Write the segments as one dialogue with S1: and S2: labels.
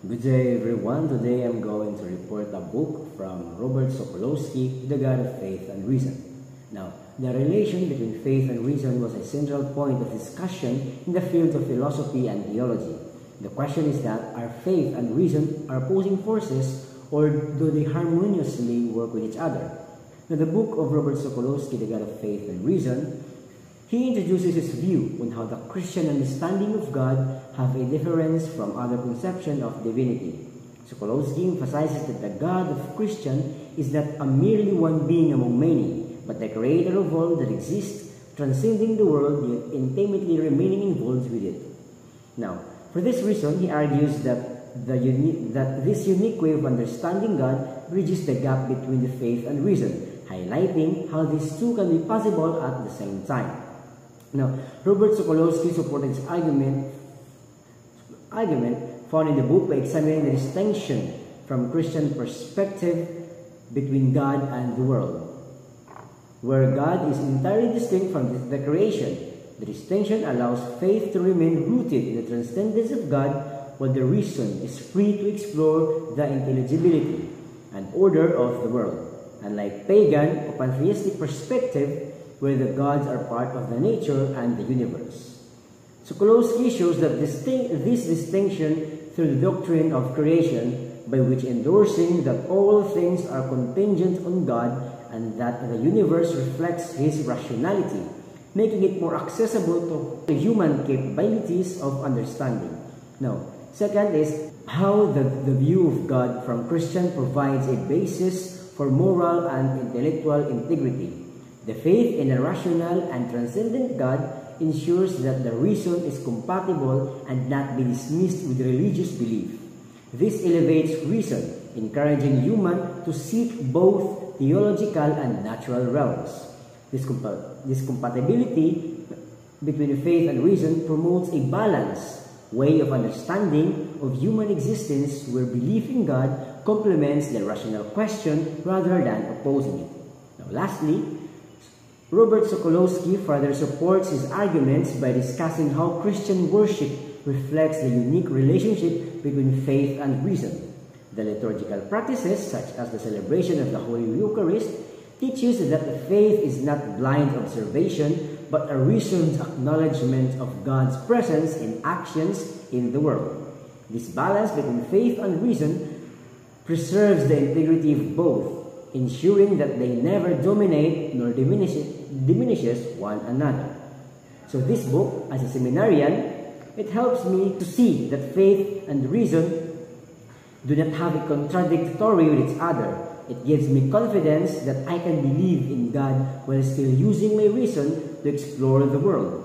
S1: Good day everyone. Today I'm going to report a book from Robert Sokolowski, The God of Faith and Reason. Now, the relation between faith and reason was a central point of discussion in the field of philosophy and theology. The question is that, are faith and reason opposing forces, or do they harmoniously work with each other? Now, the book of Robert Sokolowski, The God of Faith and Reason, he introduces his view on how the Christian understanding of God have a difference from other conception of divinity. Sokolowski emphasizes that the God of Christian is not a merely one being among many, but the creator of all that exists, transcending the world yet intimately remaining involved with it. Now, for this reason, he argues that this unique way of understanding God bridges the gap between the faith and reason, highlighting how these two can be possible at the same time. Now, Robert Sokolowski supported his argument found in the book by examining the distinction from Christian perspective between God and the world, where God is entirely distinct from the creation. The distinction allows faith to remain rooted in the transcendence of God, while the reason is free to explore the intelligibility and order of the world. Unlike pagan or pantheistic perspective, where the gods are part of the nature and the universe. Sokolowski shows that this distinction through the doctrine of creation, by which endorsing that all things are contingent on God and that the universe reflects His rationality, making it more accessible to the human capabilities of understanding. Now, second is how the view of God from Christian provides a basis for moral and intellectual integrity. The faith in a rational and transcendent God ensures that the reason is compatible and not be dismissed with religious belief. This elevates reason, encouraging human to seek both theological and natural realms. This compatibility between faith and reason promotes a balanced way of understanding of human existence, where belief in God complements the rational question rather than opposing it. Now, lastly, Robert Sokolowski further supports his arguments by discussing how Christian worship reflects the unique relationship between faith and reason. The liturgical practices, such as the celebration of the Holy Eucharist, teaches that the faith is not blind observation, but a reasoned acknowledgement of God's presence in actions in the world. This balance between faith and reason preserves the integrity of both, ensuring that they never dominate nor diminishes one another. So this book, as a seminarian, it helps me to see that faith and reason do not have a contradictory with each other. It gives me confidence that I can believe in God while still using my reason to explore the world.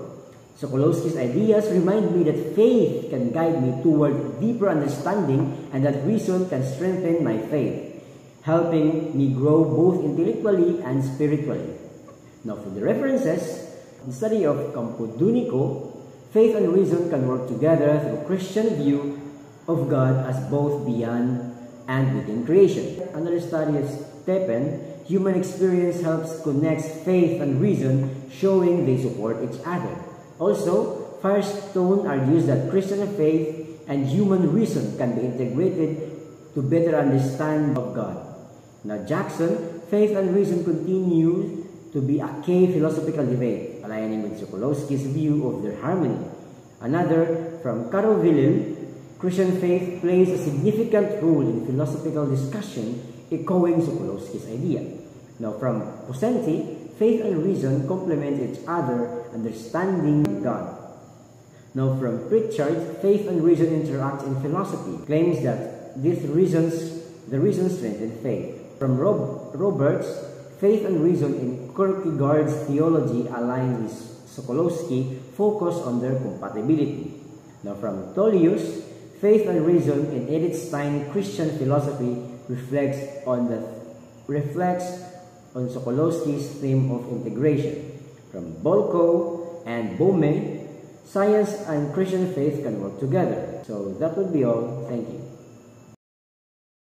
S1: Sokolowski's ideas remind me that faith can guide me toward deeper understanding and that reason can strengthen my faith, helping me grow both intellectually and spiritually. Now, for the references, the study of Campodonico, faith and reason can work together through Christian view of God as both beyond and within creation. Another study of Steppen, human experience helps connect faith and reason, showing they support each other. Also, Firestone argues that Christian faith and human reason can be integrated to better understand of God. Now, Jackson, faith and reason continue to be a key philosophical debate, aligning with Sokolowski's view of their harmony. Another, from Caroville, Christian faith plays a significant role in philosophical discussion, echoing Sokolowski's idea. Now, from Possenti, faith and reason complement each other, understanding God. Now, from Pritchard, faith and reason interact in philosophy, claims that the reasons strengthen faith. From Roberts, faith and reason in Kierkegaard's theology align with Sokolowski, focus on their compatibility. Now, from Tullius, faith and reason in Edith Stein's Christian philosophy reflects on Sokolowski's theme of integration. From Bolko and Baume, science and Christian faith can work together. So that would be all. Thank you.